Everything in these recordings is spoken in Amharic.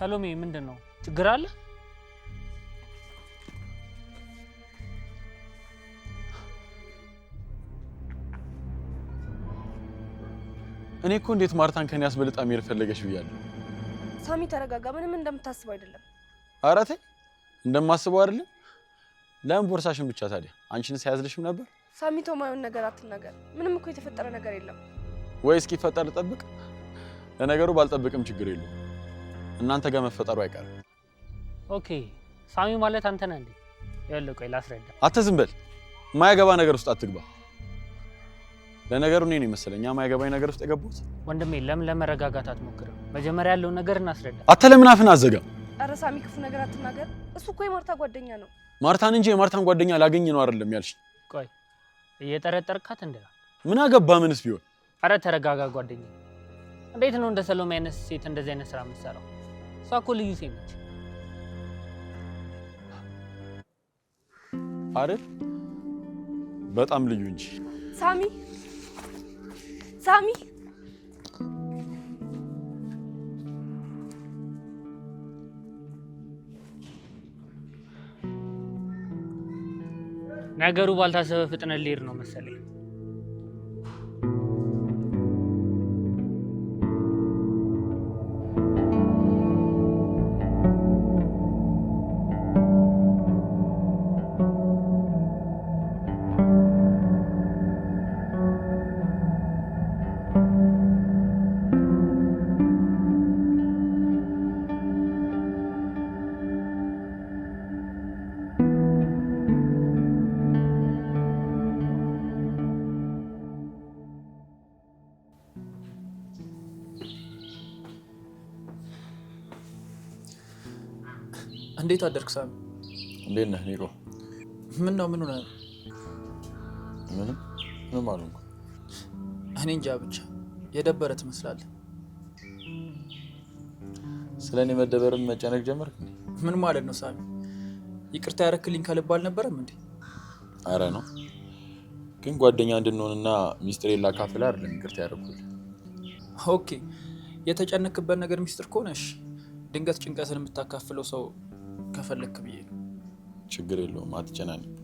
ሰሎሜ ምንድነው ችግር አለ? እኔ እኮ እንዴት ማርታን ከኔ ያስበልጣ መሄድ ፈለገሽ ብያለሁ። ሳሚ ተረጋጋ። ምንም እንደምታስበው አይደለም። ኧረ ተይ እንደማስበው አይደለም። ለምን ቦርሳሽን ብቻ ታዲያ አንቺን ሳያዝልሽም ነበር? ሳሚ ተው፣ ማይሆን ነገር አትናገር። ምንም እኮ የተፈጠረ ነገር የለም። ወይ እስኪፈጠር ልጠብቅ? ለነገሩ ባልጠብቅም ችግር የለውም። እናንተ ጋር መፈጠሩ አይቀርም። ኦኬ ሳሚ ማለት አንተ ነህ እንዴ? ያለው ቆይ ላስረዳ። አትዝም በል። ማያገባ ነገር ውስጥ አትግባ። ለነገሩ እኔ ነኝ መሰለኝ ማያገባኝ ነገር ውስጥ የገባሁት። ወንድሜ ለምን ለመረጋጋት አትሞክርም? መጀመሪያ ያለው ነገር እናስረዳ። አተ ለምን አፍን አዘጋ? ኧረ ሳሚ ክፉ ነገር አትናገር። እሱ እኮ የማርታ ጓደኛ ነው። ማርታን እንጂ የማርታን ጓደኛ ላገኝ ነው አይደለም ያልሽ? ቆይ እየጠረጠርካት እንዴ? ምን አገባ? ምንስ ቢሆን። ኧረ ተረጋጋ ጓደኛ። እንዴት ነው እንደ ሰሎሜ አይነት ሴት እንደዚህ አይነት ስራ የምትሰራው? እሷ እኮ ልዩ ሴት ነች። አይደል? በጣም ልዩ እንጂ። ሳሚ ሳሚ ነገሩ ባልታሰበ ፍጥነት ሊሄድ ነው መሰለኝ። እንዴት አደርክ ሳሚ? እንዴት ነህ ኒቆ? ምን ነው ምን ሆነ? ምንም አልሆንኩም። እኔ እንጃ ብቻ የደበረ ትመስላለህ። ስለኔ መደበርም መጨነቅ ጀመርክ? ምን ማለት ነው ሳሚ? ይቅርታ ያረክልኝ ከልብ አልነበረም እንዴ? አረ ነው ግን ጓደኛ እንድንሆንና ሚስጥሬን ላካፍል አይደለም ይቅርታ ያረኩልህ። ኦኬ የተጨነክበት ነገር ሚስጥር ከሆነ እሺ፣ ድንገት ጭንቀትን የምታካፍለው ሰው ከፈለክ ብዬ ነው። ችግር የለውም አትጨናነቅ።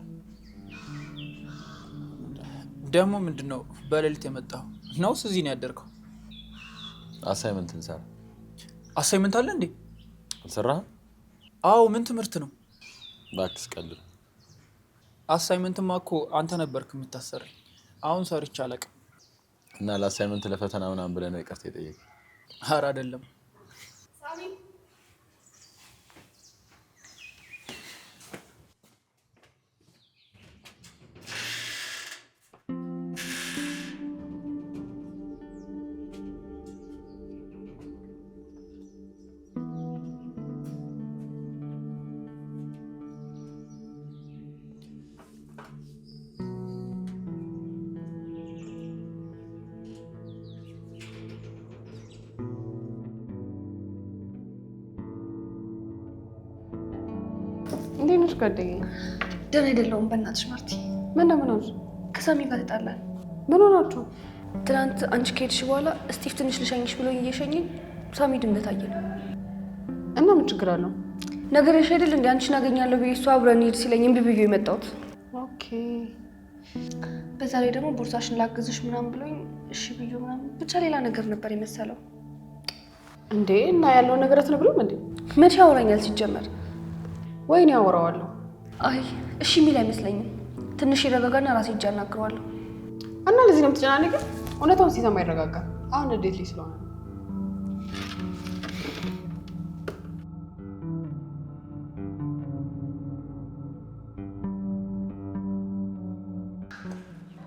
ደግሞ ምንድነው በሌሊት የመጣው ነውስ እዚህ ነው ያደርከው? አሳይመንት እንሰራ። አሳይመንት አለ እንዴ? አልሰራህም? አዎ ምን ትምህርት ነው? እባክህ ቀልድ። አሳይመንትማ እኮ አንተ ነበርክ የምታሰረኝ። አሁን ሰርቼ አላውቅም። እና ለአሳይመንት ለፈተና ምናምን ብለህ ነው ይቅርታ የጠየቀኝ? ኧረ አይደለም። እንዴት ነሽ ጓደኛዬ? ደህና አይደለሁም በእናትሽ ማርቲ። ምን ሆነሽ? ከሳሚ ጋር ተጣላን። ምን ሆናችሁ? ትናንት አንቺ ከሄድሽ በኋላ ስቲቭ ትንሽ ልሸኝሽ ብሎኝ እየሸኘኝ ሳሚ ድንገት አየን። እና ምን ችግር አለው? ነገርሽ አይደል እንዴ አንቺን አገኛለሁ ብዬ እሱ አብረን ሄድ ሲለኝ እምቢ ብዬ የመጣሁት። ኦኬ። በዛ ላይ ደግሞ ቦርሳሽን ላግዝሽ ምናምን ብሎኝ እሺ ብዬ ምናምን ብቻ ሌላ ነገር ነበር የመሰለው። እንዴ እና ያለውን ነገር አትነግሩም እንዴ? መቼ ያወራኛል ሲጀመር? ወይኔ አወራዋለሁ። አይ እሺ የሚል አይመስለኝም። ትንሽ ይረጋጋና ራሴ እጅ አናግረዋለሁ። እና ለዚህ ነው የምትጨናነቂው? እውነታውን ሲሰማ ይረጋጋል። አሁን እንዴት ላይ ስለሆነ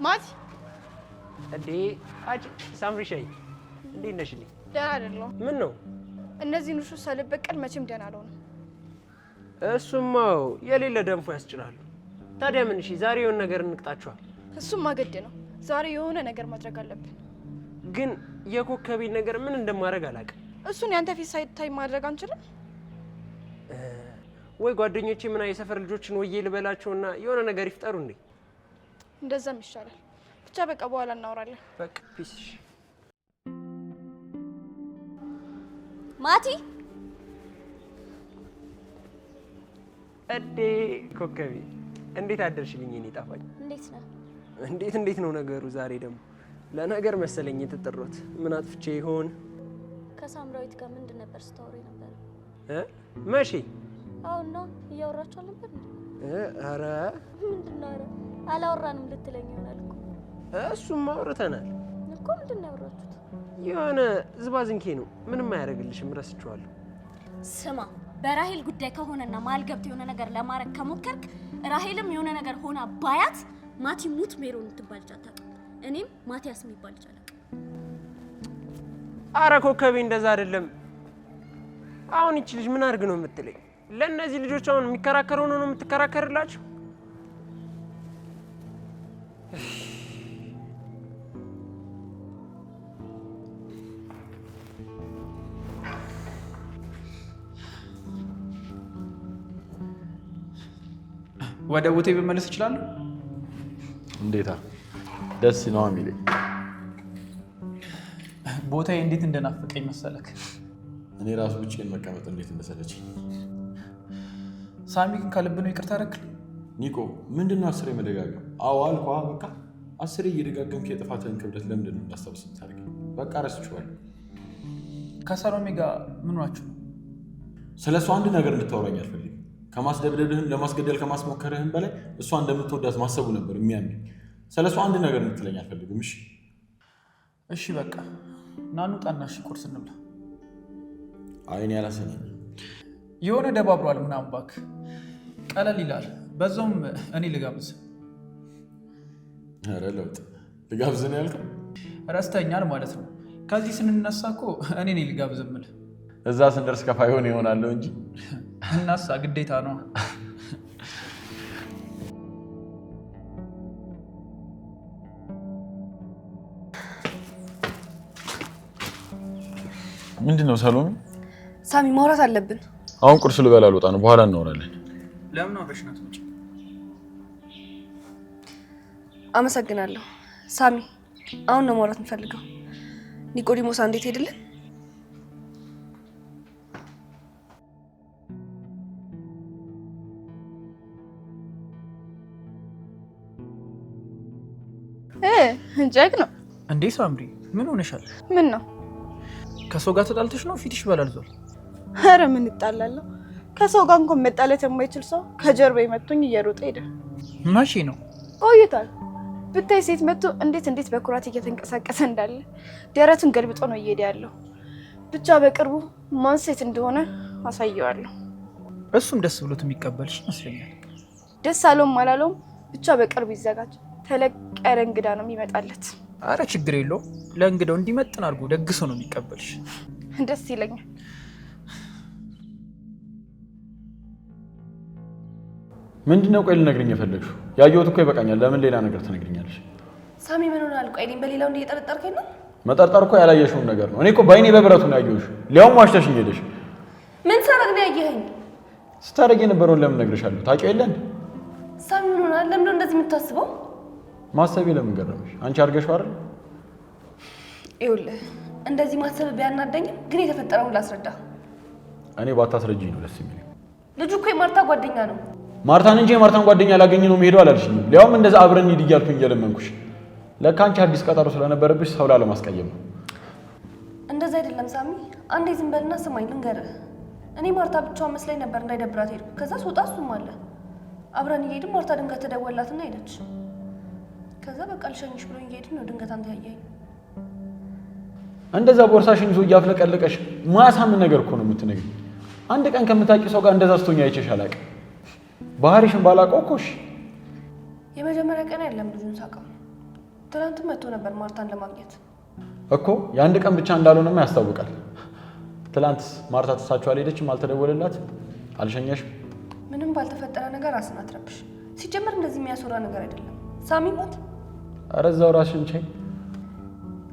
ማቲ እንዴ አጭ ሳምሪሻይ እንዴት ነሽልኝ? ደህና አይደለሁም። ምን ነው? እነዚህን ውሾች ሳልበቀል መቼም ደህና አልሆንም። እሱማው የሌለ ደንፎ ያስጭናሉ። ታዲያ ምን እሺ ዛሬ የሆነ ነገር እንቅጣቸዋል። እሱም ማገድ ነው። ዛሬ የሆነ ነገር ማድረግ አለብን። ግን የኮከቤን ነገር ምን እንደማደርግ አላውቅም። እሱን ያንተ ፊት ሳይታይ ማድረግ አንችልም? ወይ ጓደኞቼ ምን የሰፈር ልጆችን ወዬ ልበላቸውና የሆነ ነገር ይፍጠሩ እንዴ? እንደዛም ይሻላል። ብቻ በቃ በኋላ እናወራለን። በቃ ፒስ። ማቲ እዴ ኮከቤ እንዴት አደርሽልኝ? እኔ ጣፋኝ እንዴት ነው ነገሩ? ዛሬ ደግሞ ለነገር መሰለኝ የተጠራሁት። ምን አጥፍቼ ይሆን? ከሳምራዊት ጋር ምንድን ነበር ስታወሪ ነበር? መቼ? አሁን ነው እያወራችሁ ነበር? ኧረ ምንድን ነው? ኧረ አላወራንም ልትለኝ ይሆናል እኮ። እሱም አውርተናል እኮ። ምንድን ነው ያወራችሁት? የሆነ ዝባዝንኬ ነው። ምንም አያደርግልሽም፣ ረስቼዋለሁ። ስማ፣ በራሄል ጉዳይ ከሆነና መሀል ገብተህ የሆነ ነገር ለማድረግ ከሞከርክ ራሄልም የሆነ ነገር ሆና ባያት ማቲ ሙት ሜሮን የምትባል ልጅ አታውቅም። እኔም ማቲያስ የሚባል ልጅ አላውቅም። አረ ኮከቤ እንደዛ አይደለም። አሁን እቺ ልጅ ምን አድርግ ነው የምትለኝ? ለእነዚህ ልጆች አሁን የሚከራከረው ነው የምትከራከርላቸው? ወደ ቦቴ ብመለስ እችላለሁ? እንዴታ ደስ ነው የሚለኝ። ቦታዬ እንዴት እንደናፈቀኝ መሰለክ። እኔ ራሱ ብቻዬን መቀመጥ እንዴት እንደሰለችኝ። ሳሚ ግን ከልብ ነው ይቅርታ አደረግልኝ? ኒኮ ምንድነው 10 መደጋገም? አዎ አልኳ። በቃ 10 እየደጋገምክ የጥፋትህን ክብደት ለምንድን ነው እንዳስታውስ የምታደርገኝ? በቃ ረስቼዋለሁ። ከሰሎሜ ጋር ምን ናችሁ? ስለሷ አንድ ነገር እንድታወራኝ አልፈልግም። ከማስደብደብህም ለማስገደል ከማስሞከርህም በላይ እሷ እንደምትወዳት ማሰቡ ነበር የሚያምኝ። ስለሷ አንድ ነገር እንድትለኝ አልፈልግም። እሺ በቃ ናኑ ጣናሽ ቁርስ እንብላ። አይኔ ያላሰኘኝ የሆነ ደባብሯል ምናምን እባክህ፣ ቀለል ይላል። በዛውም እኔ ልጋብዝ። ኧረ ለውጥ ልጋብዝ ነው ያልከው? ረስተኛል ማለት ነው። ከዚህ ስንነሳ እኮ እኔ ነኝ ልጋብዝ የምልህ። እዛ ስንደርስ ከፋ ይሆናለሁ እንጂ እናሳ ግዴታ ነው። ምንድነው ሰሎሜ? ሳሚ ማውራት አለብን። አሁን ቁርስ ልበላ ልወጣ ነው፣ በኋላ እናወራለን። ለምን አብረሽ ነው ትመጪ? አመሰግናለሁ ሳሚ። አሁን ነው ማውራት የምፈልገው። ኒቆዲሞስ እንዴት ሄድልን? ጀግ ነው እንዴ? ሳምሪ ምን ሆነሻል? ምን ነው? ከሰው ጋር ተጣልተሽ ነው? ፊትሽ በላልዟል። ኧረ ምን እጣላለሁ? ከሰው ጋር እንኳን መጣላት የማይችል ሰው ከጀርባ መጥቶኝ እየሮጠ ሄደ። መቼ ነው? ቆይቷል። ብታይ ሴት መጥቶ እንዴት በኩራት እየተንቀሳቀሰ እንዳለ ደረቱን ገልብጦ ነው እየሄደ ያለው። ብቻ በቅርቡ ማን ሴት እንደሆነ አሳየዋለሁ። እሱም ደስ ብሎት የሚቀበልሽ ይመስለኛል። ደስ አለውም አላለውም ብቻ በቅርብ ይዘጋጅ። ተለቅ ያለ እንግዳ ነው የሚመጣለት። አረ ችግር የለውም። ለእንግዳው እንዲመጥን አድርጎ ደግሶ ነው የሚቀበልሽ። ደስ ይለኛል። ምንድነው? ቆይ ልነግርኝ የፈለግሽው? ያየሁት እኮ ይበቃኛል። ለምን ሌላ ነገር ትነግሪኛለሽ? ሳሚ ምን ሆነሃል? ቆይ እኔም በሌላው እንደ እየጠረጠርከኝ ነው? መጠርጠር እኮ ያላየሽውን ነገር ነው። እኔ እኮ በአይኔ በብረቱ ነው ያየሁሽ። ሊያውም ዋሽተሽኝ ሄደሽ። ምን ሳረግ ነው ያየኸኝ? ስታደርጊ የነበረውን ለምን እነግርሻለሁ? ታውቂው የለ እንዴ? ሳሚ ምን ሆነሃል? ለምን ነው እንደዚህ የምታስበው? ማሰቤ ለምን ገረመሽ? አንቺ አድርገሽው አይደል? ይኸውልህ እንደዚህ ማሰብ ቢያናደኝም ግን የተፈጠረውን ላስረዳ። እኔ ባታስረጂኝ ነው ደስ የሚለኝ። ልጁ እኮ የማርታ ጓደኛ ነው። ማርታን እንጂ የማርታን ጓደኛ ላገኝ ነው የምሄደው አላልሽኝም? ሊያውም እንደዛ አብረን እንሂድ እያልኩኝ እየለመንኩሽ። ለካ አንቺ አዲስ ቀጠሮ ስለነበረብሽ ሰው ላለማስቀየም ነው። እንደዛ አይደለም ሳሚ። አንዴ ዝም በልና ስማኝ ልንገርህ። እኔ ማርታ ብቻዋን መስላኝ ነበር እንዳይደብራት ሄድኩ። ከዛ ስወጣ እሱም አለ። አብረን እየሄድን ማርታ ድንገት ተደወላትና ሄደች። ከዛ በቃ ልሸኝሽ ብሎኝ እየሄድን ነው ድንገት አንተ ያየኸኝ። እንደዛ ቦርሳሽን ይዞ እያፍለቀለቀሽ ማያሳምን ነገር እኮ ነው የምትነግሪኝ። አንድ ቀን ከምታውቂ ሰው ጋር እንደዛ ስትሆኚ አይቼሽ አላውቅም። ባህሪሽን ባላውቀው እኮ እሺ። የመጀመሪያ ቀን አይደለም ልጁን ሳውቀው። ትናንት መጥቶ ነበር ማርታን ለማግኘት እኮ። የአንድ ቀን ብቻ እንዳልሆነማ ያስታውቃል። ትናንት ማርታ ተሳችሁ አልሄደችም? አልተደወለላት? አልሸኘሽም? ምንም ባልተፈጠረ ነገር ራስን አትረብሽ። ሲጀመር እንደዚህ የሚያስወራ ነገር አይደለም። ሳሚ ሞት። ኧረ እዛው ራስሽን ቻይ።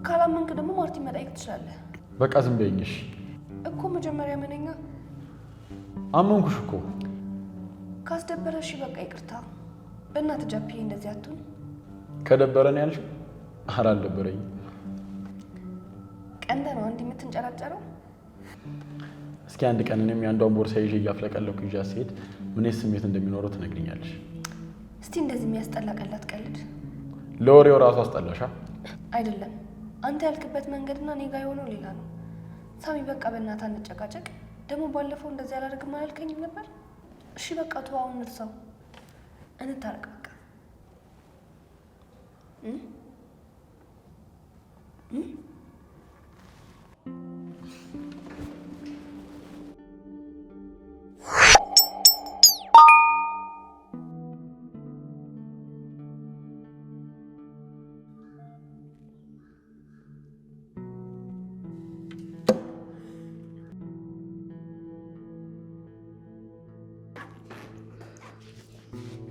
ካላመንክ ደግሞ ማርቲ መጠየቅ ትችላለህ። በቃ ዝም በይኝ እሺ። እኮ መጀመሪያ ምንኛ አመንኩሽ እኮ። ካስደበረሽ በቃ ይቅርታ። በእናትህ ጃፒ እንደዚህ አትሁን። ከደበረን ያልሽው? ኧረ አልደበረኝም። ቀንደ ነው አንድ የምትንጨራጨረው። እስኪ አንድ ቀን እኔም ያንዷን ቦርሳ ይዤ እያፍለቀለኩ ይዤ ስሄድ ምን ስሜት እንደሚኖረው ትነግሪኛለሽ። እስቲ እንደዚህ የሚያስጠላ ቀላት ቀልድ። ለወሬው ራሱ አስጠላሻ? አይደለም አንተ ያልክበት መንገድና እኔ ጋር የሆነው ሌላ ነው። ሳሚ በቃ በእናትህ አንጨቃጨቅ። ደግሞ ባለፈው እንደዚህ አላደርግም አላልከኝም ነበር? እሺ በቃ ተው፣ አሁን እርሳው፣ እንታረቅ በቃ።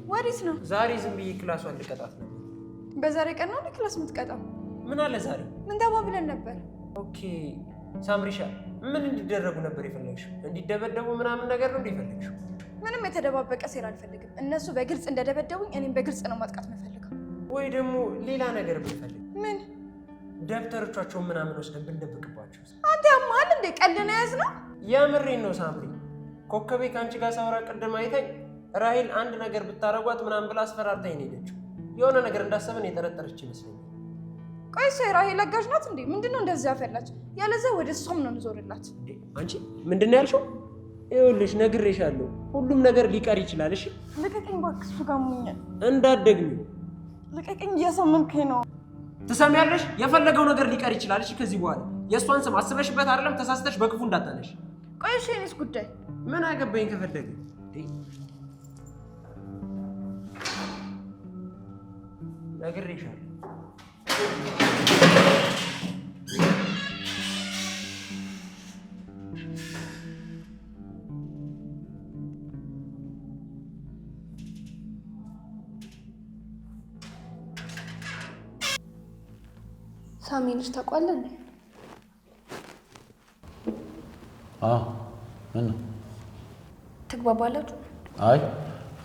ወዴት ነው? ዛሬ ዝም ብዬ ክላሷን ልቀጣት ነበር። በዛሬ ቀን ነው ክላስ የምትቀጣው? ምን አለ ዛሬ? ምን ተባብለን ነበር? ኦኬ ሳምሪሻ፣ ምን እንዲደረጉ ነበር የፈለግሽው? እንዲደበደቡ ምናምን ነገር ነው የፈለግሽው? ምንም የተደባበቀ ሴራ አልፈልግም። እነሱ በግልጽ እንደደበደቡኝ እኔም በግልጽ ነው ማጥቃት የምፈልገው። ወይ ደግሞ ሌላ ነገር ብንፈልግ? ምን? ደብተሮቻቸውን ምናምን ወስደን ብንደብቅባቸው? አንተ ያማል እንዴ? ቀልድ ነው የያዝነው? የምሬን ነው ሳምሪ። ኮከቤ ከአንቺ ጋር ሳወራ ቅድም አይተኝ ራሄል አንድ ነገር ብታረጓት ምናምን ብላ አስፈራርታኝ ነው የሄደችው። የሆነ ነገር እንዳሰበን የጠረጠረች ይመስለኛል። ቆይ እሷ የራሄል አጋዥ ናት እንዴ? ምንድነው እንደዚህ ያፈላች? ያለዛ ወደ እሷም ነው እንዞርላት። አንቺ ምንድነው ያልሽው? ይኸውልሽ ነግሬሻለሁ፣ ሁሉም ነገር ሊቀር ይችላል። እሺ ልቀቀኝ እባክህ፣ እሱ ጋር ሙኛል። እንዳትደግሚ። ልቀቀኝ፣ እያሳመምከኝ ነው። ትሰሚያለሽ? የፈለገው ነገር ሊቀር ይችላል። እሺ ከዚህ በኋላ የእሷን ስም አስበሽበት አይደለም ተሳስተሽ በክፉ እንዳታነሽ። ቆይ እሺ የእኔስ ጉዳይ ምን አገባኝ ከፈለገ። ነግሬሻለሁ። ሳሚ ልጅ ታውቃለህ? አዎ። ምን ነው? ትግባባላችሁ? አይ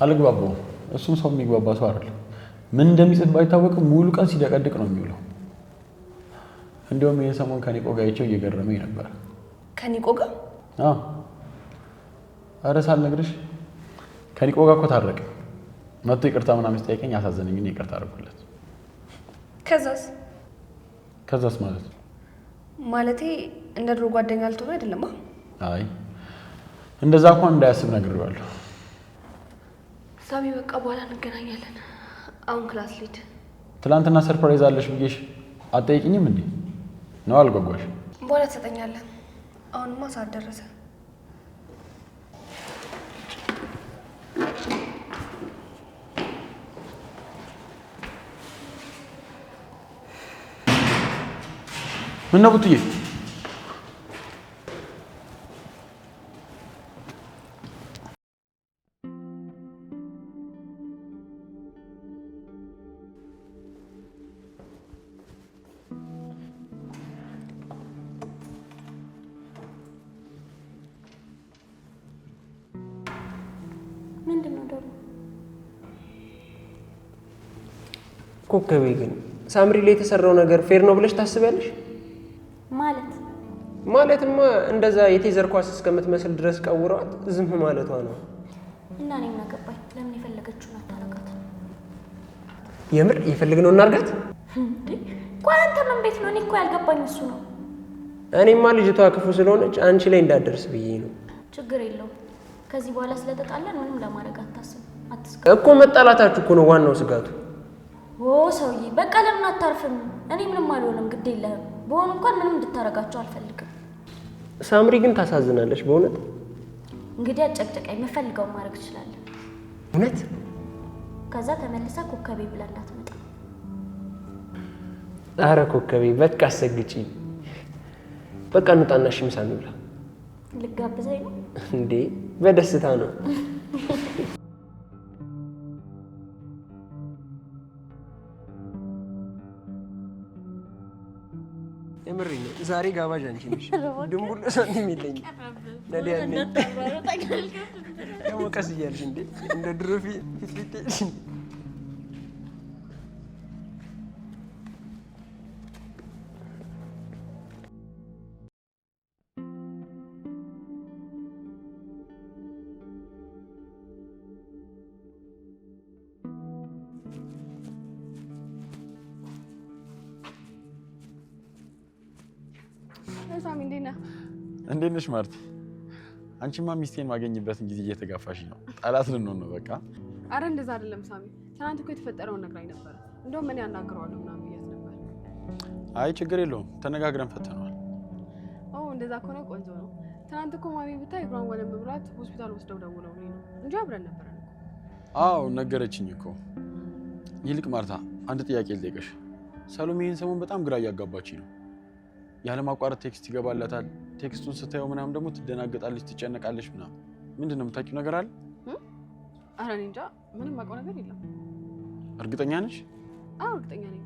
አልግባባውም። እሱም ሰው የሚግባባ ሰው አይደለም። ምን እንደሚጽፍ ባይታወቅም ሙሉ ቀን ሲደቀድቅ ነው የሚውለው። እንዲያውም ይሄን ሰሞን ከኒቆ ጋር አይቼው እየገረመኝ ነበር። ከኒቆ ጋር? አዎ። ኧረ ሳልነግርሽ ከኒቆ ጋር እኮ ታረቀ። መጥቶ ይቅርታ ምናምን ሲጠይቀኝ አሳዘነኝ። እኔ ይቅርታ አደረኩለት። ከዛስ? ከዛስ ማለት ማለቴ እንደ ድሮ ጓደኛ ልትሆኑ አይደለም? አይ እንደዛ እንኳን እንዳያስብ ነግሬዋለሁ። ሳሚ በቃ በኋላ እንገናኛለን። አሁን ክላስ ልሂድ። ትላንትና ሰርፕራይዝ አለሽ ብዬሽ አትጠይቂኝም እንዴ? ነው አልጓጓሽ? በኋላ ትሰጠኛለህ። አሁንማ ሰዓት ደረሰ። ምን ነው ቡትዬ? ምንድነው ደግሞ? ኮከቤ ግን ሳምሪ ላይ የተሰራው ነገር ፌር ነው ብለሽ ታስቢያለሽ? ማለትማ እንደዛ የቴዘር ኳስ እስከምትመስል ድረስ ቀውሯት ዝም ማለቷ ነው። እና እኔ ምን አገባኝ? ለምን የፈለገችውን አታረጋት? የምር የፈለግነው እናርጋት? ቆይ አንተ ምን ቤት ነው? እኔ እኮ ያልገባኝ እሱ ነው። እኔማ ልጅቷ ክፉ ስለሆነች አንቺ ላይ እንዳደርስ ብዬ ነው። ችግር የለውም። ከዚህ በኋላ ስለተጣላን ምንም ለማድረግ አታስብ፣ አትስጋ እኮ መጣላታችሁ እኮ ነው ዋናው ስጋቱ። ኦ ሰውዬ በቃ ለምን አታርፍም? እኔ ምንም አልሆንም፣ ግድ የለህም። በሆነ እንኳን ምንም እንድታረጋቸው አልፈልግም። ሳምሪ ግን ታሳዝናለች በእውነት። እንግዲህ አጨቅጨቀኝ፣ የምፈልገውን ማድረግ ትችላለህ። እውነት? ከዛ ተመልሳ ኮከቤ ብላ እንዳትመጣ። ኧረ ኮከቤ በቃ አሰግጪ። በቃ እንውጣና እሺ ምሳ እንብላ። ልጋብዘኝ ነው እንዴ? በደስታ ነው። የምሬ ነው። ዛሬ ጋባዥ አንቺ ነሽ። ድንቡል ሳንቲም የለኝም። ነዲያ ነኝ ደግሞ ቀስ እያልሽ እንዴ እንደ ድሮ ፊት ፊት ሳሚ እንዴት ነህ? እንዴት ነሽ ማርቲ? አንቺማ ሚስቴን ማገኝበትን ጊዜ እየተጋፋሽ ነው። ጠላት ልንሆን ነው በቃ። አረ እንደዛ አይደለም ሳሚ። ትናንት እኮ የተፈጠረውን ነግራኝ ነበር። እንደውም እኔ አናግረዋለሁ ምናምን ብያት ነበር። አይ ችግር የለውም ተነጋግረን ፈተነዋል። እንደዛ ከሆነ ቆንጆ ነው። ትናንት እኮ ማሚ ብታይ እግሯን ወለም ብሏት ሆስፒታል ወስደው ደውለውልኝ ነው እንጂ አብረን ነበረን እኮ። አዎ ነገረችኝ እኮ። ይልቅ ማርታ አንድ ጥያቄ ልጠይቅሽ። ሰሎሜ ይህን ሰሞን በጣም ግራ እያጋባችኝ ነው። ያለማቋረጥ ቴክስት ይገባላታል። ቴክስቱን ስታየው ምናምን ደግሞ ትደናገጣለች፣ ትጨነቃለች ምናምን። ምንድን ነው የምታውቂው ነገር አለ? ኧረ እኔ እንጃ ምንም የማውቀው ነገር የለም። እርግጠኛ ነሽ? አዎ እርግጠኛ ነኝ።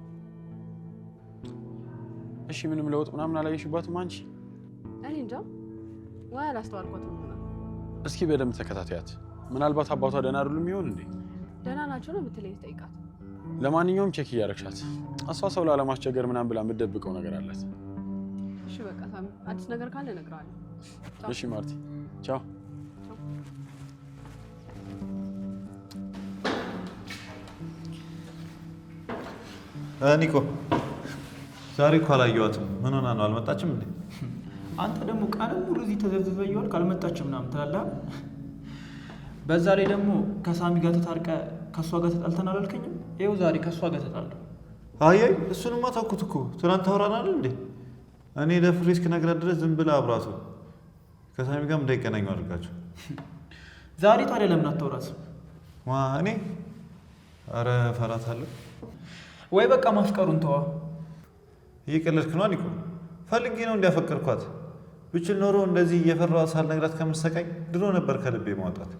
እሺ ምንም ለውጥ ምናምን አላየሽባትም አንቺ? እኔ እንጃ ወይ አላስተዋልኳትም ይሆናል። እስኪ በደንብ ተከታተያት። ምናልባት አባቷ ደህና አይደሉም ይሆን እንዴ? ደህና ናቸው ነው የምትለኝ? ጠይቃት። ለማንኛውም ቼክ እያደረግሻት። እሷ ሰው ላለማስቸገር ምናምን ብላ የምትደብቀው ነገር አላት። እሺ በቃ ሳሚ፣ አዲስ ነገር ካለ እነግርሃለሁ። እሺ ማርቲ፣ ቻው። ኒኮ ዛሬ እኮ አላየኋትም። ምን ሆና ነው? አልመጣችም እንዴ? አንተ ደግሞ ቀንም ሙሉ እዚህ ተዘብዝበህ እየዋልክ አልመጣችም ምናምን ትላለህ። በዛ ላይ ደግሞ ከሳሚ ጋር ተታርቀ ከእሷ ጋር ተጣልተን አላልከኝም? ይኸው ዛሬ ከእሷ ጋር ተጣልተው። አይ እሱንማ ታውኩት እኮ ትናንት አውራናል እንዴ? እኔ ለፍሬ እስክነግራት ድረስ ዝም ብላ አብራቱ ከሳሚ ጋር እንዳይገናኙ አድርጋቸው። ዛሬ ታዲያ ለምን አታውራት? እኔ አረ እፈራታለሁ። ወይ በቃ ማፍቀሩን ተዋ። እየቀለድክ ነው ኒኮ? ፈልጌ ነው እንዲያፈቅርኳት። ብችል ኖሮ እንደዚህ እየፈራኋት ሳልነግራት ከምትሰቃይ ድሮ ነበር ከልቤ ማውጣት።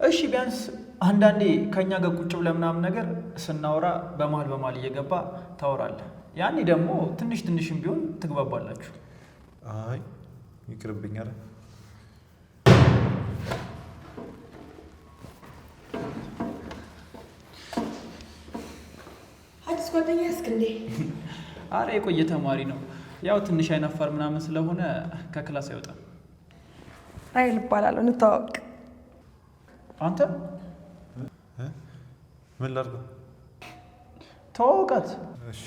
እሺ ቢያንስ አንዳንዴ ከእኛ ጋር ቁጭ ብለህ ምናምን ነገር ስናወራ በመሀል እየገባ ታወራለህ። ያኔ ደግሞ ትንሽ ትንሽም ቢሆን ትግባባላችሁ። አይ ይቅርብኝ። ኧረ አዲስ ጓደኛ ያስክ እንዴ? አረ የቆየ ተማሪ ነው። ያው ትንሽ አይናፋር ምናምን ስለሆነ ከክላስ አይወጣም። ራይል እባላለሁ። እንተዋወቅ። አንተ ምን ላድርገው? ተዋወቃት። እሺ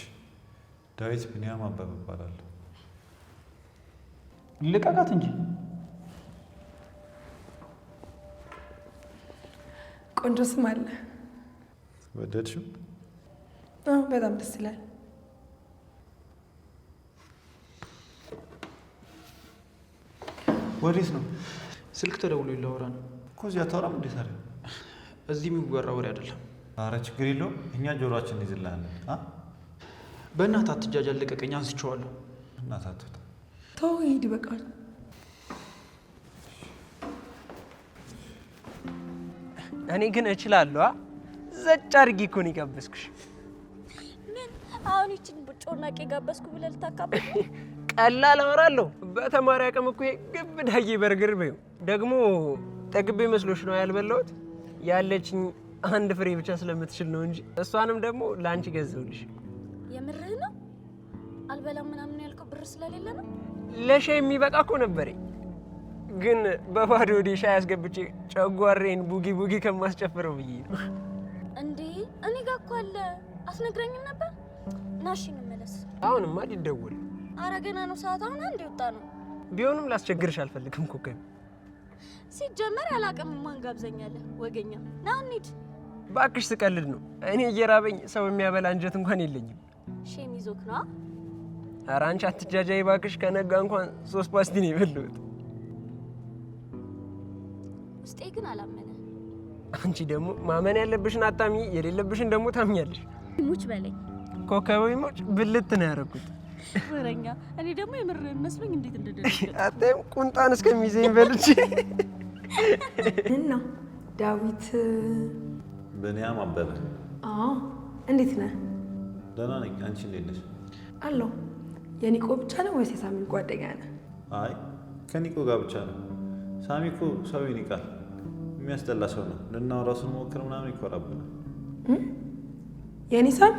ዳዊት ቢኒያም አበበ እባላለሁ። ልቀቃት እንጂ። ቆንጆ ስም አለ። ወደድሽው? በጣም ደስ ይላል። ወዴት ነው? ስልክ ተደውሎ ይላወራ ነው እኮ። እዚህ አታወራም እንዴ ታዲያ? እዚህ የሚወራ ወሬ አይደለም። አረ ችግር የለውም፣ እኛ ጆሮአችን ይዝልሃለን። በእናትህ አትጃጃል፣ ልቀቀኝ፣ አንስቼዋለሁ። እናትህ አትወጣ። ተው ሂድ፣ ይበቃል። እኔ ግን እችላለሁ። ዘጭ አድርጌ እኮ ነው የጋበዝኩሽ። ምን አሁን ይችን ጮርናቄ ጋበዝኩ ብለህ ልታካብድ? ቀላል አወራለሁ። በተማሪ አቅም እኮ ግብዳዬ በርግር በይው። ደግሞ ጠግቤ መስሎሽ ነው ያልበላሁት? ያለችኝ አንድ ፍሬ ብቻ ስለምትችል ነው እንጂ እሷንም ደግሞ ለአንቺ ገዘውልሽ። የምርህ ነው? አልበላም ምናምን ያልከው ብር ስለሌለ ነው? ለሻይ የሚበቃ እኮ ነበረኝ፣ ግን በባዶ ወዴ ሻይ አስገብቼ ጨጓሬን ቡጊ ከማስጨፍረው ብዬ ነው። እንዴ እኔ ጋር እኮ አለ። አስነግረኝም ነበር። ናሽ እንመለስ። አሁንማ ሊደወል። አረ ገና ነው ሰዓት። አሁን አንድ ወጣ ነው። ቢሆንም ላስቸግርሽ አልፈልግም እኮ። ሲጀመር ያላቀም ማን ጋብዘኛለህ? ወገኛ ና እንሂድ። ባክሽ ስቀልድ ነው። እኔ እየራበኝ ሰው የሚያበላ አንጀት እንኳን የለኝም። ሼም ይዞክ ነው። ኧረ አንቺ አትጃጃይ ባክሽ። ከነጋ እንኳን 3 ፓስቲ ነው የበላሁት። ውስጤ ግን አላመነ። አንቺ ደግሞ ማመን ያለብሽን አታሚ፣ የሌለብሽን ደግሞ ታምኛለሽ። ሙች በለኝ። ኮከባዊ ሙች ብልት ነው ያደረኩት። ወረኛ። እኔ ደግሞ የምር መስሎኝ እንዴት እንደደረሰ አታይም? ቁንጣን እስከሚይዘኝ በልቼ እና ዳዊት ቢኒያም አበበ። እንዴት ነህ? ደህና ነኝ። አንቺ እንዴት ነሽ? አለሁ። የኒቆ ብቻ ነው ወይስ የሳሚን ጓደኛ ነህ? አይ ከኒቆ ጋር ብቻ ነው። ሳሚ እኮ ሰው ይንቃል። የሚያስጠላ ሰው ነው። ልናወራው ስንሞክር ምናምን ይኮራብናል። የኔ ሳሚ?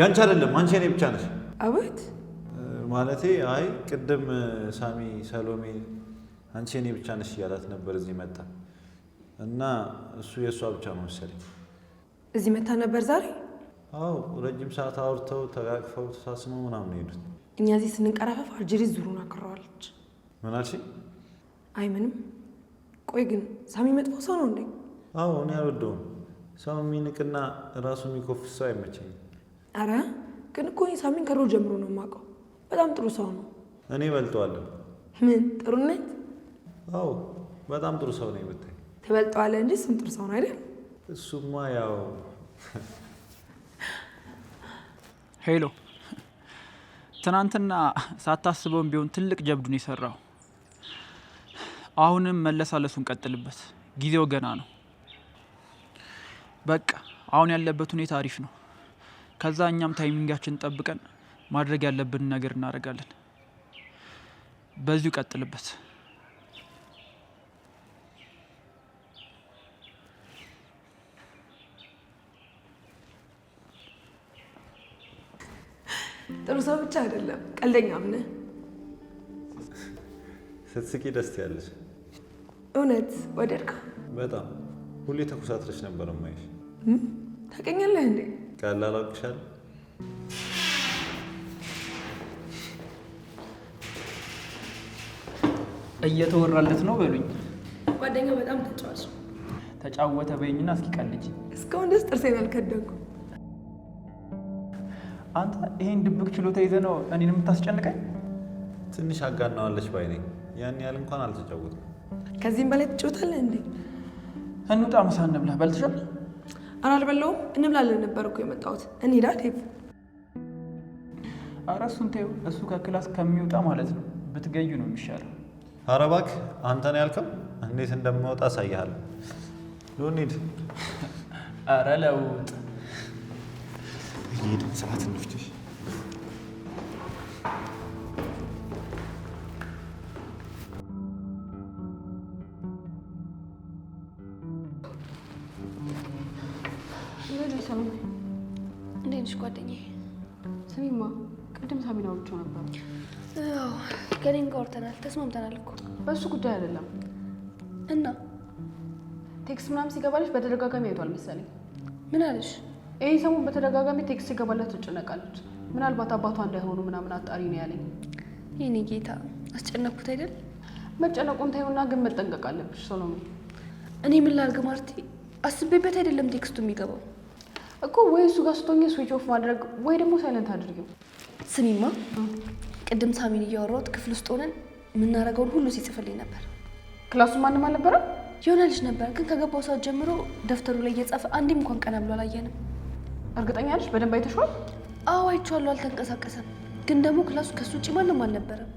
ያንቺ አይደለም፣ አንቺ የኔ ብቻ ነሽ። አቤት ማለቴ አይ ቅድም ሳሚ ሰሎሜ አንቺ የኔ ብቻ ነሽ እያላት ነበር። እዚህ መጣ እና እሱ የእሷ ብቻ ነው መሰለኝ። እዚህ መታ ነበር ዛሬ? አዎ ረጅም ሰዓት አውርተው ተቃቅፈው ተሳስመው ምናምን ሄዱት። እኛ እዚህ ስንንቀራፈፍ አልጀሪ ዙሩን አክረዋለች። ምን አልሽኝ? አይ ምንም። ቆይ ግን ሳሚ መጥፎ ሰው ነው እንዴ? አዎ እኔ አልወደውም። ሰው የሚንቅና ራሱ የሚኮፍስ ሰው አይመቸኝም። አረ ግን እኮ እኔ ሳሚን ከድሮ ጀምሮ ነው የማውቀው። በጣም ጥሩ ሰው ነው። እኔ እበልጠዋለሁ። ምን ጥሩነት? አዎ በጣም ጥሩ ሰው ነኝ ብታይ። ትበልጠዋለህ እንጂ እሱም ጥሩ ሰው ነው አይደል? እሱማ ያው ሄሎ፣ ትናንትና ሳታስበውም ቢሆን ትልቅ ጀብዱን የሰራው። አሁንም መለሳለሱን ቀጥልበት፣ ጊዜው ገና ነው። በቃ አሁን ያለበት ሁኔታ አሪፍ ነው። ከዛ እኛም ታይሚንጋችን ጠብቀን ማድረግ ያለብን ነገር እናደርጋለን። በዚሁ ቀጥልበት። ጥሩ ሰው ብቻ አይደለም ቀልደኛም ነህ። ስትስቂ ደስ ያለሽ። እውነት ወደድከው? በጣም ሁሌ ተኩሳትረሽ ነበር ማይሽ። ታውቀኛለህ እንዴ? ቀላል አውቅሻለሁ። እየተወራለት ነው በሉኝ። ጓደኛው በጣም ተጫዋች ተጫወተ በይኝና እስኪ ቀልጅ። እስካሁን ደስ ጥርሴን አልከደንኩም። አንተ ይሄን ድብቅ ችሎታ ይዘህ ነው እኔን የምታስጨንቀኝ? ትንሽ አጋናዋለች ባይ ነኝ። ያን ያህል እንኳን አልተጫወትም። ከዚህም በላይ ትጫወታለህ እንዴ? እንውጣ፣ ምሳ እንብላ። በልተሻል? ኧረ አልበላሁም። እንብላለን ነበር እኮ የመጣሁት። እንሂዳ ዴቭ። ኧረ እሱን ተይው። እሱ ከክላስ ከሚወጣ ማለት ነው ብትገዩ ነው የሚሻለው። ኧረ እባክህ አንተ ነው ያልከው። እንዴት እንደምወጣ አሳይሃለሁ። ሎኒድ ኧረ ለውጥ ይሄድ ሰዓት እንፍትሽ። እንዴት ነሽ ጓደኛዬ? ስሚማ፣ ቅድም ሳሚን አውርቼው ነበር። አዎ ከእኔም ጋር አውርተናል፣ ተስማምተናል እኮ። በእሱ ጉዳይ አይደለም እና ቴክስት ምናምን ሲገባልሽ በተደጋጋሚ አይቷል መሰለኝ። ምን አለሽ? ይህ ሰሞን በተደጋጋሚ ቴክስት ሲገባላት ትጨነቃለች። ምናልባት አባቷ እንዳይሆኑ ምናምን አጣሪ ነው ያለኝ። የኔ ጌታ አስጨነኩት አይደል? መጨነቁን ታዩና ግን መጠንቀቅ አለብሽ ሰሎሜ። እኔ ምን ላድርግ ማርቲ? አስቤበት አይደለም ቴክስቱ የሚገባው እኮ። ወይ እሱ ጋር ስትሆኚ ስዊች ኦፍ ማድረግ ወይ ደግሞ ሳይለንት አድርጊው። ስሚማ፣ ቅድም ሳሚን እያወራሁት ክፍል ውስጥ ሆነን የምናደርገውን ሁሉ ሲጽፍልኝ ነበር። ክላሱ ማንም አልነበረም? የሆነ ልጅ ነበር፣ ግን ከገባው ሰዓት ጀምሮ ደብተሩ ላይ እየጻፈ አንዴም እንኳን ቀና ብሎ አላየንም። እርግጠኛ ነሽ? በደንብ አይተሽዋል? አዎ አይቼዋለሁ። አልተንቀሳቀሰም። ግን ደግሞ ክላሱ ከሱ ውጭ ማንም አልነበረም።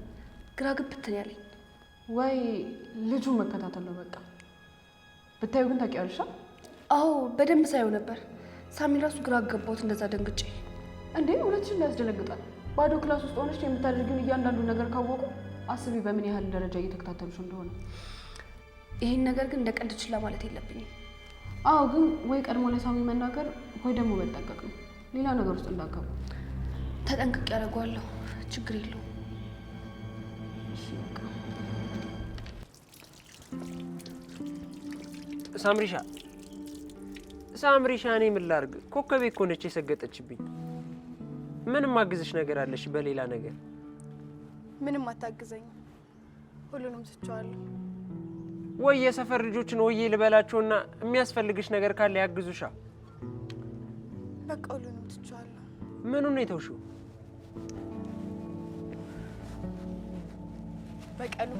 ግራ ግብትን ያለኝ። ወይ ልጁ መከታተል ነው በቃ። ብታዩ ግን ታውቂያለሽ? አዎ በደንብ ሳየው ነበር። ሳሚን ራሱ ግራ አገባሁት እንደዛ ደንግጬ። እንዴ እውነትሽን ያስደነግጣል። ባዶ ክላስ ውስጥ ሆነሽ የምታደርጊውን እያንዳንዱ ነገር ካወቁ አስቢ በምን ያህል ደረጃ እየተከታተሉሽ እንደሆነ። ይሄን ነገር ግን እንደ ቀልድ ችላ ማለት የለብኝም። አዎ ግን ወይ ቀድሞ ለሳሚ መናገር ወይ ደግሞ መጠንቀቅ ነው። ሌላ ነገር ውስጥ እንዳገቡ። ተጠንቅቅ ያደርገዋለሁ። ችግር የለውም። ሳምሪሻ እኔ ምን ላድርግ? ኮከቤ እኮ ነች የሰገጠችብኝ። ምንም ማግዝሽ ነገር አለሽ? በሌላ ነገር ምንም አታግዘኝም። ሁሉንም ትቼዋለሁ። ወይ የሰፈር ልጆችን ወዬ ልበላቸውና የሚያስፈልግሽ ነገር ካለ ያግዙሻ። በቃ ሁሉንም ትቼዋለሁ። ምኑን ነው የተውሽው? በቀሉ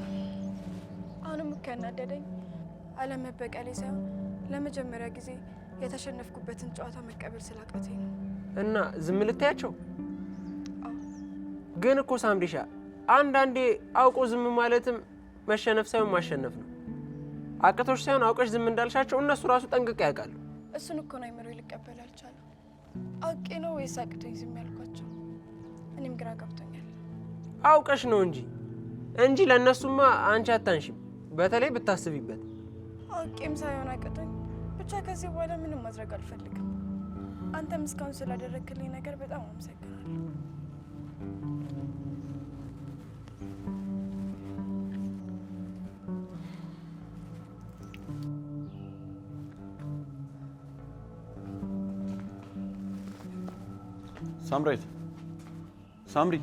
አሁንም እኮ ያናደደኝ አለመበቀሌ ሳይሆን ለመጀመሪያ ጊዜ የተሸነፍኩበትን ጨዋታ መቀበል ስላቃተኝ ነው። እና ዝም ልታያቸው? ግን እኮ ሳምሪሻ አንዳንዴ አውቆ ዝም ማለትም መሸነፍ ሳይሆን ማሸነፍ ነው። አቅቶሽ ሳይሆን አውቀሽ ዝም እንዳልሻቸው እነሱ ራሱ ጠንቅቀው ያውቃሉ። እሱን እኮ ነው አይምሮ ሊቀበል አልቻለም። አውቄ ነው ወይስ አቅቶኝ ዝም ያልኳቸው? እኔም ግራ ገብቶኛል። አውቀሽ ነው እንጂ ለእነሱማ አንቺ አታንሽም። በተለይ ብታስቢበት። አውቄም ሳይሆን አቅቶኝ ብቻ ከዚህ በኋላ ምንም ማድረግ አልፈልግም። አንተም እስካሁን ስላደረግክልኝ ነገር በጣም አመሰግናለሁ። ሳምሪ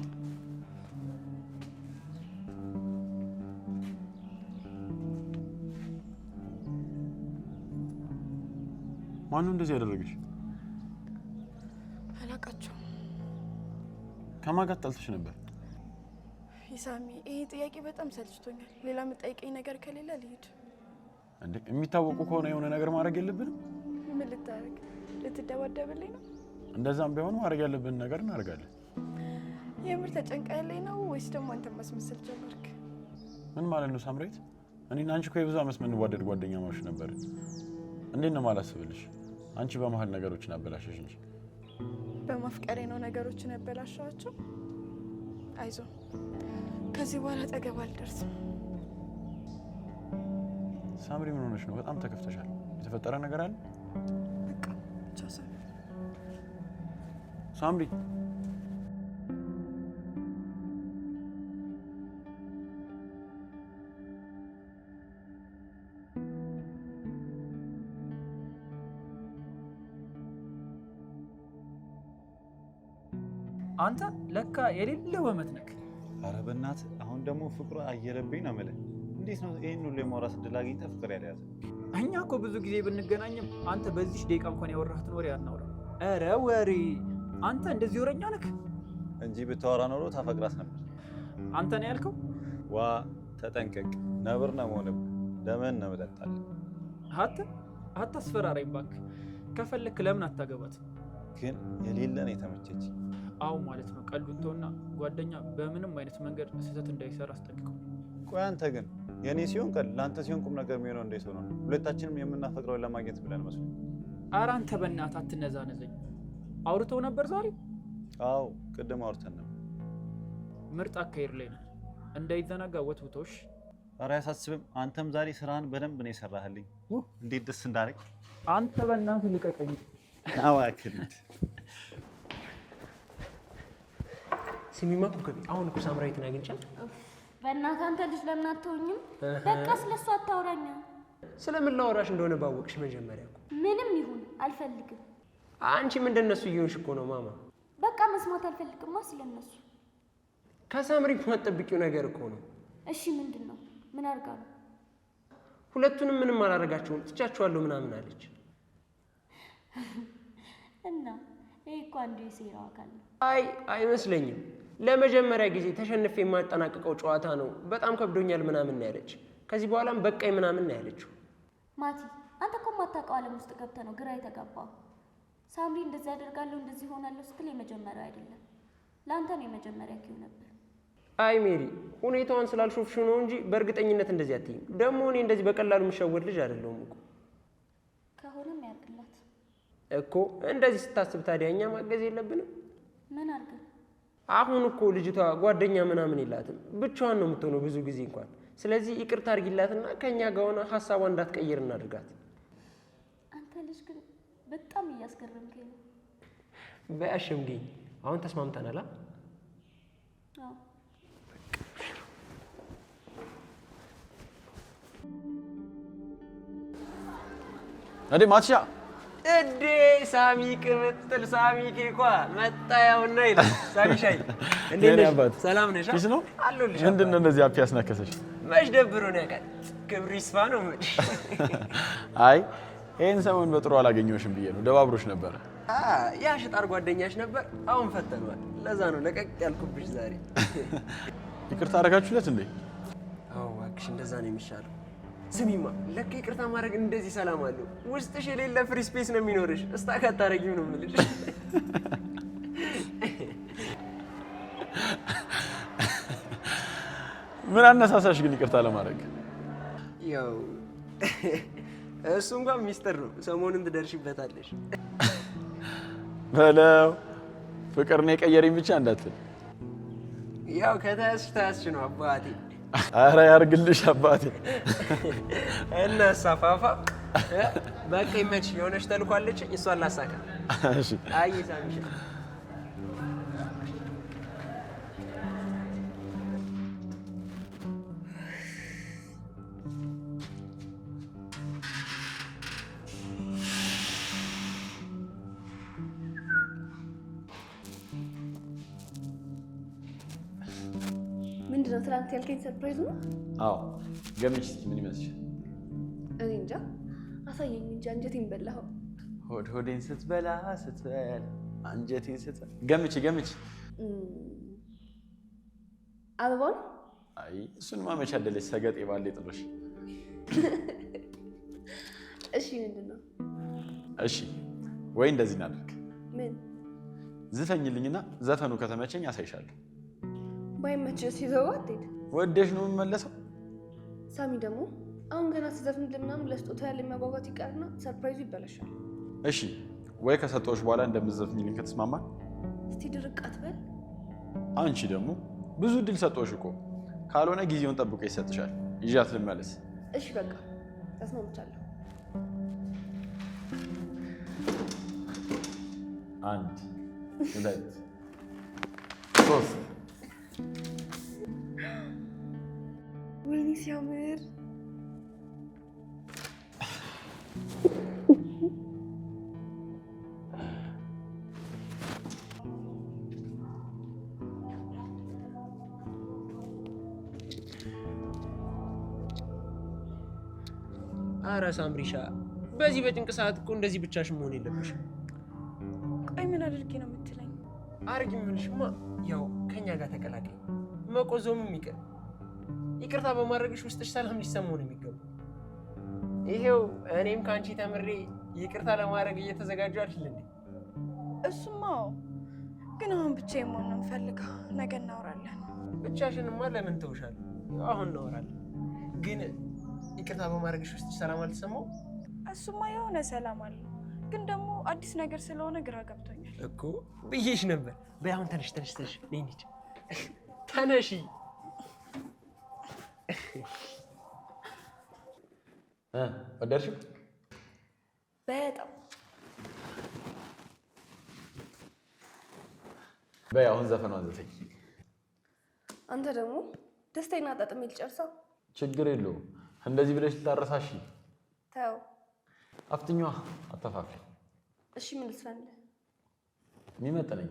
ማን ነው እንደዚህ ያደረገሽ? አላውቃቸውም። ከማን ጋር ተጣልተሽ ነበር? ኢሳሚ፣ ይሄ ጥያቄ በጣም ሰልችቶኛል። ሌላ የምጠይቀኝ ነገር ከሌለ ልሂድ። እንዴ የሚታወቁ ከሆነ የሆነ ነገር ማድረግ የለብንም? ምን ልታረግ? ልትደባደብልኝ ነው? እንደዛም ቢሆን ማድረግ ያለብን ነገር እናደርጋለን። የምር ተጨንቀህልኝ ነው ወይስ ደግሞ አንተ ማስመሰል ጀመርክ? ምን ማለት ነው ሳምሬት? እኔና አንቺ እኮ የብዙ ዓመት የምንዋደድ ጓደኛሞች ነበር። እንዴት ነው ማላስብልሽ? አንቺ በመሀል ነገሮችን አበላሸሽ እንጂ። በማፍቀሬ ነው ነገሮችን ያበላሸዋቸው? አይዞ፣ ከዚህ በኋላ አጠገብ አልደርስም። ሳምሪ ምን ሆነሽ ነው? በጣም ተከፍተሻል። የተፈጠረ ነገር አለ? በቃ ቻው ሳምሪ። አንተ ለካ የሌለ ወመት ነክ። ኧረ በእናትህ አሁን ደግሞ ፍቅሩ አየረብኝ ነው የምልህ። እንዴት ነው ይሄን ሁሉ የማውራት እድል አግኝተህ ፍቅር ያልያዘ? እኛ እኮ ብዙ ጊዜ ብንገናኝም አንተ በዚህ ደቂቃ እንኳን ያወራህትን ወሬ አናውራ። ኧረ ወሬ! አንተ እንደዚህ ወሬኛ ነክ እንጂ ብታወራ ኖሮ ታፈቅራት ነበር። አንተ ነው ያልከው? ዋ ተጠንቀቅ፣ ነብር ነው የምሆንብህ። ለምን ነው እጠጣለሁ? አታስፈራራኝ እባክህ። ከፈለክ ለምን አታገባት? ግን የሌለ ነው የተመቸች። አዎ ማለት ነው። ቀልዱን ተውና ጓደኛ በምንም አይነት መንገድ ስህተት እንዳይሰራ አስጠንቅቀው። ቆይ አንተ ግን የኔ ሲሆን ቀል ለአንተ ሲሆን ቁም ነገር የሚሆነው እንዴት ሆኖ ነው? ሁለታችንም የምናፈቅረውን ለማግኘት ብለን መስሎኝ። ኧረ አንተ በእናትህ አትነዛነዘኝ። አውርተው ነበር ዛሬ? አዎ ቅድም አውርተን ነበር። ምርጥ አካሄድ ላይ ነው። እንዳይዘናጋ ወትውቶሽ። ኧረ አያሳስብም። አንተም ዛሬ ስራህን በደንብ ነው የሰራህልኝ። እንዴት ደስ እንዳለኝ። አንተ በእናትህ ልቀቀኝ። አዋክል ስሚማ ኮከቤ፣ አሁን እኮ ሳምራዊትን አግኝቻት። በእናትህ አንተ ልጅ ለምን አትተውኝም? በቃ ስለሱ አታውራኝ። ስለምን ላወራሽ እንደሆነ ባወቅሽ መጀመሪያ እኮ። ምንም ይሁን አልፈልግም። አንቺም እንደነሱ እየሆንሽ እኮ ነው ማማ። በቃ መስማት አልፈልግማ ስለነሱ። ከሳምሪ የማትጠብቂው ነገር እኮ ነው። እሺ ምንድን ነው? ምን አድርጋ ነው? ሁለቱንም ምንም አላደርጋቸውም ትቻቸዋለሁ ምናምን አለች። እና ይሄ እኮ አንዱ የሴራው አካል ነው። አይመስለኝም። ለመጀመሪያ ጊዜ ተሸንፌ የማጠናቀቀው ጨዋታ ነው። በጣም ከብዶኛል ምናምን ነው ያለች። ከዚህ በኋላም በቃኝ ምናምን ነው ያለችው። ማቲ አንተ እኮ የማታውቀው ዓለም ውስጥ ገብተህ ነው ግራ የተጋባው። ሳምሪ እንደዚህ አደርጋለሁ እንደዚህ ሆናለሁ ስትል የመጀመሪያው አይደለም። ለአንተ ነው የመጀመሪያ ኪው ነበር። አይ ሜሪ፣ ሁኔታዋን ስላልሾፍሽ ነው እንጂ በእርግጠኝነት እንደዚህ አትይም። ደግሞ እኔ እንደዚህ በቀላሉ የምሸወድ ልጅ አይደለሁም እኮ። ከሆነም ያርግላት እኮ። እንደዚህ ስታስብ ታዲያ እኛ ማገዝ የለብንም? ምን አድርገን? አሁን እኮ ልጅቷ ጓደኛ ምናምን የላትም፣ ብቻዋን ነው የምትሆነው ብዙ ጊዜ እንኳን። ስለዚህ ይቅርታ አድርጊላትና ከእኛ ጋር ሆና ሀሳቧን እንዳትቀይር እናድርጋት። አንተ ልጅ ግን በጣም እያስገረምከኝ ነው። በያሸምገኝ። አሁን ተስማምተናል? አዎ። እንዴ ማትሻ እዴ ሳሚ ቅምጥል ሳሚ ኬኳ መጣ ያውና ይላል። ሳሚ ሻይ እንዴት ነሽ? ሰላም ነሽ? ኪስ ነው አለሁልሽ። ምንድን ነው እንደዚህ አፍ ያስነከሰሽ? መች ደብሮ ነው ያውቃል። ክብሩ ይስፋ ነው የምልሽ። አይ ይሄን ሰሞን በጥሩ አላገኘሁሽም ብዬ ነው። ደባብሮሽ ነበረ። ያ ሽጣር ጓደኛሽ ነበር። አሁን ፈተኗል። ለዛ ነው ለቀቅ ያልኩብሽ ዛሬ። ይቅርታ አደረጋችሁለት እንዴ? አዎ እባክሽ፣ እንደዛ ነው የሚሻለው። ስሚማ፣ ለካ ይቅርታ ማድረግ እንደዚህ ሰላም አለው። ውስጥሽ የሌለ ፍሪ ስፔስ ነው የሚኖርሽ። እስታክ አታረጊው ነው የምልሽ። ምን አነሳሳሽ ግን ይቅርታ ለማድረግ? ያው እሱ እንኳን ሚስጥር ነው። ሰሞኑን ትደርሽበታለሽ። በለው ፍቅር ነው የቀየረኝ ብቻ እንዳትል። ያው ከተያዝሽ ተያዝሽ ነው አባቴ። አረ ያርግልሽ አባቴ። እና ሳፋፋ በቃ ይመችሽ። የሆነች ተልኳለች፣ እሷን ላሳካ። እሺ። አይ ሳሚሻ ምንድነው ትናንት ያልከኝ ሰርፕራይዝ ነው? አዎ ገምች እስኪ ምን ይመስልሽ? እኔ እንጃ፣ አሳየኝ እንጂ አንጀቴን በላኸው። ሆዴን ስትበላ አንጀቴን ስትበላ ገምቺ አበባውን አይ እሱንማ መች አደለች ሰገጤ ባሌ ጥሎሽ። እሺ ምንድን ነው? እሺ ወይ እንደዚህ እናድርግ። ምን? ዝፈኝልኝና ዘፈኑ ከተመቸኝ አሳይሻለሁ። ባይመችስ ይዘው አትሄድ። ወደሽ ነው የምመለሰው። ሳሚ ደግሞ አሁን ገና ስዘፍን ምናምን ለስጦታ ያለ የሚያጓጓት ይቀርና ሰርፕራይዙ ይበላሻል። እሺ ወይ ከሰጠሁሽ በኋላ እንደምትዘፍኝልኝ ከተስማማ። እስቲ ድርቅ አትበል። አንቺ ደግሞ ብዙ እድል ሰጠሁሽ እኮ። ካልሆነ ጊዜውን ጠብቆ ይሰጥሻል። ይዣት ልመለስ። እሺ በቃ ተስማምቻለሁ። 1 2 3 ወይኔ ሲያምር። አረ ሳምሪሻ በዚህ በጭንቅ ሰዓት እኮ እንደዚህ ብቻሽን መሆን የለብሽም። ቆይ ምን አድርጌ ነው የምትለኝ? አርግ ምንሽማ ያው ከኛ ጋር ተቀላቀይ። መቆዘሙም ይቅር። ይቅርታ በማድረግሽ ውስጥሽ ሰላም ሊሰማው ነው የሚገባው። ይሄው እኔም ከአንቺ ተምሬ ይቅርታ ለማድረግ እየተዘጋጀሁ አይደል እንዴ? እሱማ ግን አሁን ብቻዬን መሆን ነው የምፈልገው። ነገ እናወራለን። ብቻሽንማ ለምን ተውሻለሁ? አሁን እናወራለን። ግን ይቅርታ በማድረግሽ ውስጥሽ ሰላም አልተሰማው? እሱማ የሆነ ሰላም አለ፣ ግን ደግሞ አዲስ ነገር ስለሆነ ግራ ገብቶኛል እኮ ብዬሽ ነበር። በይ አሁን ተነሽ ነይ እንሂድ። ተነሺ። ወደድሽው? በጣም በይ አሁን ዘፈኗን ዘፈኝ። አንተ ደግሞ ደስታዬን አጣጥሜ ልጨርሰው። ችግር የለውም። እንደዚህ ብለሽ ልታረሳሽ። ተው አፍትኛዋ አተፋፊ። እሺ ምን ልስራልህ? የሚመጥነኝ